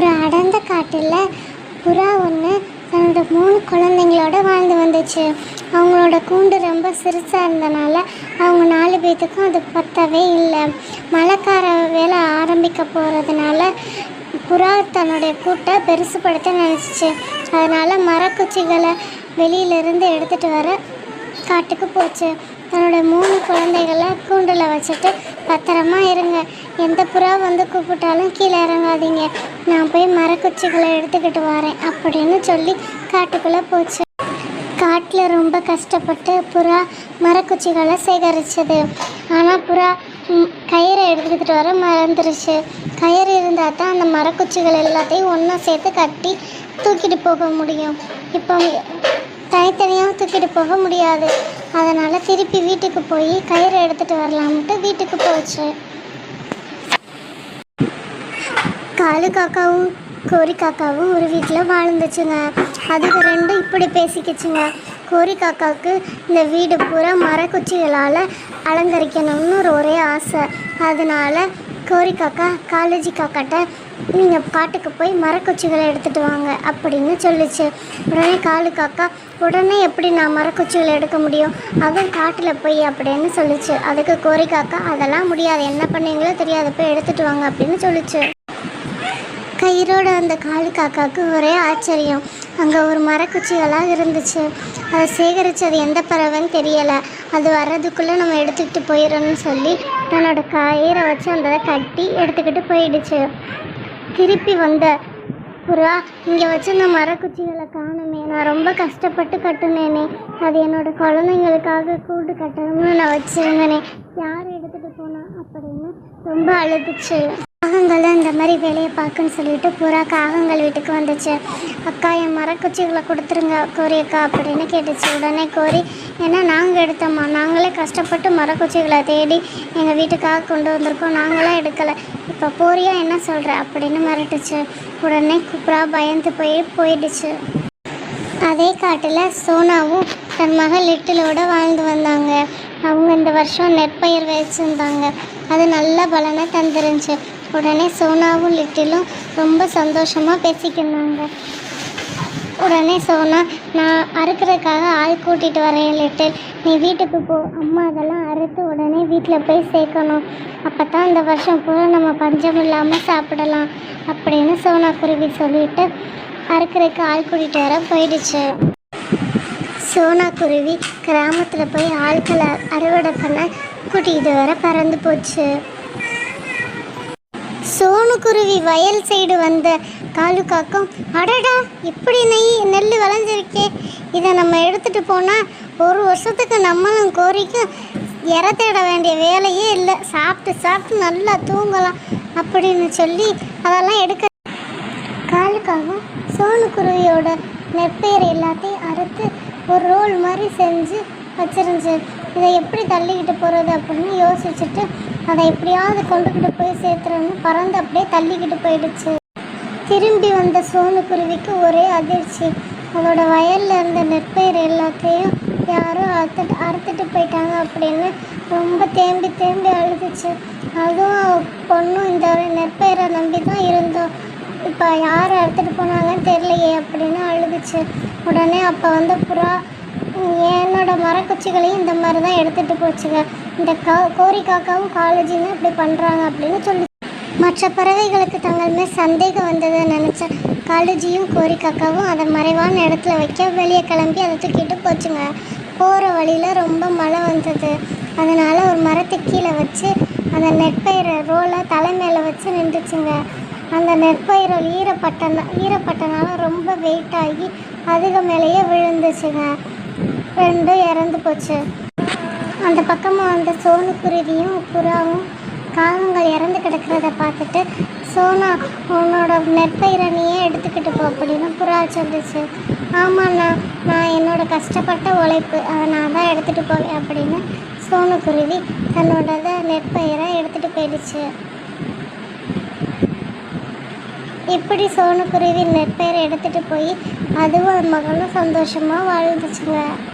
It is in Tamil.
ஒரு அடர்ந்த காட்டில் புறா ஒன்று தன்னோட 3 குழந்தைங்களோட வாழ்ந்து வந்துச்சு. அவங்களோட கூண்டு ரொம்ப சிறுசாக இருந்தனால அவங்க 4 பேர்த்துக்கும் அது பத்தவே இல்லை. மழைக்கார வேலை ஆரம்பிக்க போகிறதுனால புறா தன்னுடைய கூட்டை பெருசுப்படுத்த நினச்சிச்சு. அதனால் மரக்குச்சிகளை வெளியிலேருந்து எடுத்துகிட்டு வர காட்டுக்கு போச்சு. தன்னோட 3 குழந்தைகளை கூண்டில் வச்சுட்டு, பத்திரமா இருங்க, எந்த புறா வந்து கூப்பிட்டாலும் கீழே இறங்காதீங்க, நான் போய் மரக்குச்சிகளை எடுத்துக்கிட்டு வரேன் அப்படின்னு சொல்லி காட்டுக்குள்ளே போச்சு. காட்டில் ரொம்ப கஷ்டப்பட்டு புறா மரக்குச்சிகளை சேகரிச்சது. ஆனால் புறா கயிறை எடுத்துக்கிட்டு வர மறந்துருச்சு. கயிறு இருந்தால் தான் அந்த மரக்குச்சிகள் எல்லாத்தையும் ஒன்றா சேர்த்து கட்டி தூக்கிட்டு போக முடியும். இப்போ தனித்தனியாக தூக்கிட்டு போக முடியாது. அதனால் திருப்பி வீட்டுக்கு போய் கயிறை எடுத்துகிட்டு வரலாம்ட்டு வீட்டுக்கு போச்சு. காலு காக்காவும் கோரி காக்காவும் ஒரு வீட்டில் வாழ்ந்துச்சுங்க. அதுக்கு 2 இப்படி பேசிக்கிச்சுங்க. கோரி காக்காவுக்கு இந்த வீடு பூரா மரக்குச்சிகளால் அலங்கரிக்கணும்னு ஒரே ஆசை. அதனால கோரி காக்கா காலேஜி காக்காட்ட நீங்கள் காட்டுக்கு போய் மரக்குச்சிகளை எடுத்துகிட்டு வாங்க அப்படின்னு சொல்லிச்சு. உடனே காலு காக்கா உடனே எப்படி நான் மரக்குச்சிகளை எடுக்க முடியும், அதுவும் காட்டில் போய் அப்படின்னு சொல்லிச்சு. அதுக்கு கோரி காக்கா அதெல்லாம் முடியாது, என்ன பண்ணீங்களோ தெரியாது, போய் எடுத்துகிட்டு வாங்க அப்படின்னு சொல்லிச்சு. கயிறோட அந்த காலு காக்காவுக்கு ஒரே ஆச்சரியம். அங்கே ஒரு மரக்குச்சிகளாக இருந்துச்சு. அதை சேகரித்தது எந்த பறவைன்னு தெரியலை. அது வர்றதுக்குள்ளே நம்ம எடுத்துக்கிட்டு போயிடணும்னு சொல்லி தன்னோட கயிறை வச்சு அந்த கட்டி எடுத்துக்கிட்டு போயிடுச்சு. திருப்பி வந்த புறா இங்கே வச்சு இந்த மரக்குச்சிகளை காணுமே, நான் ரொம்ப கஷ்டப்பட்டு கட்டுனேனே, அது என்னோடய குழந்தைங்களுக்காக கூடு கட்டணும்னு நான் வச்சுருந்தேனே, யார் எடுத்துகிட்டு போனா அப்படின்னு ரொம்ப அழுதுச்சு. காகங்கள் இந்த மாதிரி வேலையை பார்க்குன்னு சொல்லிட்டு புறா காகங்கள் வீட்டுக்கு வந்துச்சு. அக்கா என் மரக்குச்சிகளை கொடுத்துருங்க கோரி அக்கா அப்படின்னு கேட்டுச்சு. உடனே கோரி, ஏன்னா நாங்கள் எடுத்தோம்மா, நாங்களே கஷ்டப்பட்டு மரக்குச்சிகளை தேடி எங்கள் வீட்டுக்காக கொண்டு வந்திருக்கோம், நாங்களாம் எடுக்கலை, இப்போ போறியா என்ன சொல்கிற அப்படின்னு மிரட்டுச்சு. உடனே புறா பயந்து போயிடுச்சு. அதே காட்டில் சோனாவும் தன் மகள் லிட்டிலோடு வாழ்ந்து வந்தாங்க. அவங்க இந்த வருஷம் நெற்பயிர் வச்சுருந்தாங்க. அது நல்ல பலனை தந்துருந்துச்சு. உடனே சோனாவும் லிட்டிலும் ரொம்ப சந்தோஷமாக பேசிக்கிருந்தாங்க. உடனே சோனா, நான் அறுக்கிறதுக்காக ஆள் கூட்டிகிட்டு வரேன் லிட்டில், நீ வீட்டுக்கு போ, அம்மா அதெல்லாம் அறுத்து உடனே வீட்டில் போய் சேர்க்கணும், அப்போ தான் இந்த வருஷம் பூரா நம்ம பஞ்சம் இல்லாமல் சாப்பிடலாம் அப்படின்னு சோனா குருவி சொல்லிட்டு அறுக்கிறதுக்கு ஆள் கூட்டிகிட்டு வர போயிடுச்சு. சோனா குருவி கிராமத்தில் போய் ஆட்களை அறுவடை பண்ண கூட்டிகிட்டு வர பறந்து போச்சு. சோனு குருவி வயல் சைடு வந்த காலு காக்கும், அடடா இப்படி நெல் விளைஞ்சிருக்கே, இதை நம்ம எடுத்துகிட்டு போனால் 1 வருஷத்துக்கு நம்மளும் கோரிக்கும் இற தேட வேண்டிய வேலையே இல்லை, சாப்பிட்டு நல்லா தூங்கலாம் அப்படின்னு சொல்லி அதெல்லாம் எடுக்க காலுக்காகவும் சோனு குருவியோட நெற்பயிர் எல்லாத்தையும் அறுத்து ஒரு ரோல் மாதிரி செஞ்சு வச்சிருந்துச்சு. இதை எப்படி தள்ளிக்கிட்டு போகிறது அப்படின்னு யோசிச்சுட்டு அதை எப்படியாவது கொண்டுக்கிட்டு போய் சேர்த்துறன்னு பறந்து அப்படியே தள்ளிக்கிட்டு போயிடுச்சு. திரும்பி வந்த சோனு குருவிக்கு ஒரே அதிர்ச்சி. அதோட வயலில் இருந்த நெற்பயிர் எல்லாத்தையும் யாரும் அறுத்துட்டு போயிட்டாங்க அப்படின்னு ரொம்ப தேம்பி அழுதுச்சு. அதுவும் பொண்ணும் இந்த நெற்பயிரை நம்பி தான் இருந்தோம், இப்போ யார் அறுத்துட்டு போனாங்கன்னு தெரியலையே அப்படின்னு அழுதுச்சு. உடனே அப்போ வந்து புறா, என்னோட மரக்குச்சிகளையும் இந்த மாதிரி தான் எடுத்துகிட்டு போச்சுங்க, இந்த கோரி காக்காவும் காலேஜின்னு இப்படி பண்ணுறாங்க அப்படின்னு சொல்லி மற்ற பறவைகளுக்கு தங்கள் மேல் சந்தேகம் வந்ததுன்னு நினச்ச காலேஜியும் கோரி காக்காவும் அதை மறைவான இடத்துல வைக்க வெளியே கிளம்பி அதை தூக்கிட்டு போச்சுங்க. போகிற வழியில் ரொம்ப மழை வந்தது. அதனால் ஒரு மரத்துக்கு கீழே வச்சு அந்த நெற்பயிரை ரோலை தலை மேலே வச்சு நின்றுச்சுங்க. அந்த நெற்பயிரோல் ஈரப்பட்டனால ரொம்ப வெயிட் ஆகி அதுக்கு மேலேயே விழுந்துச்சுங்க. 2 இறந்து போச்சு. அந்த பக்கமாக வந்த சோனு குருவியும் புறாவும் காகங்கள் இறந்து கிடக்கிறத பார்த்துட்டு, சோனா உன்னோட நெற்பயிரை நீயே எடுத்துக்கிட்டு போ அப்படின்னு புறா சொல்லிச்சு. ஆமாண்ணா, நான் என்னோட கஷ்டப்பட்ட உழைப்பு அதை நான் தான் எடுத்துகிட்டு போவேன் அப்படின்னு சோனு குருவி தன்னோட நெற்பயிரை எடுத்துகிட்டு போயிடுச்சு. இப்படி சோனு குருவி நெற்பயிரை எடுத்துகிட்டு போய் அதுவும் மகளும் சந்தோஷமாக வாழ்ந்துச்சுங்க.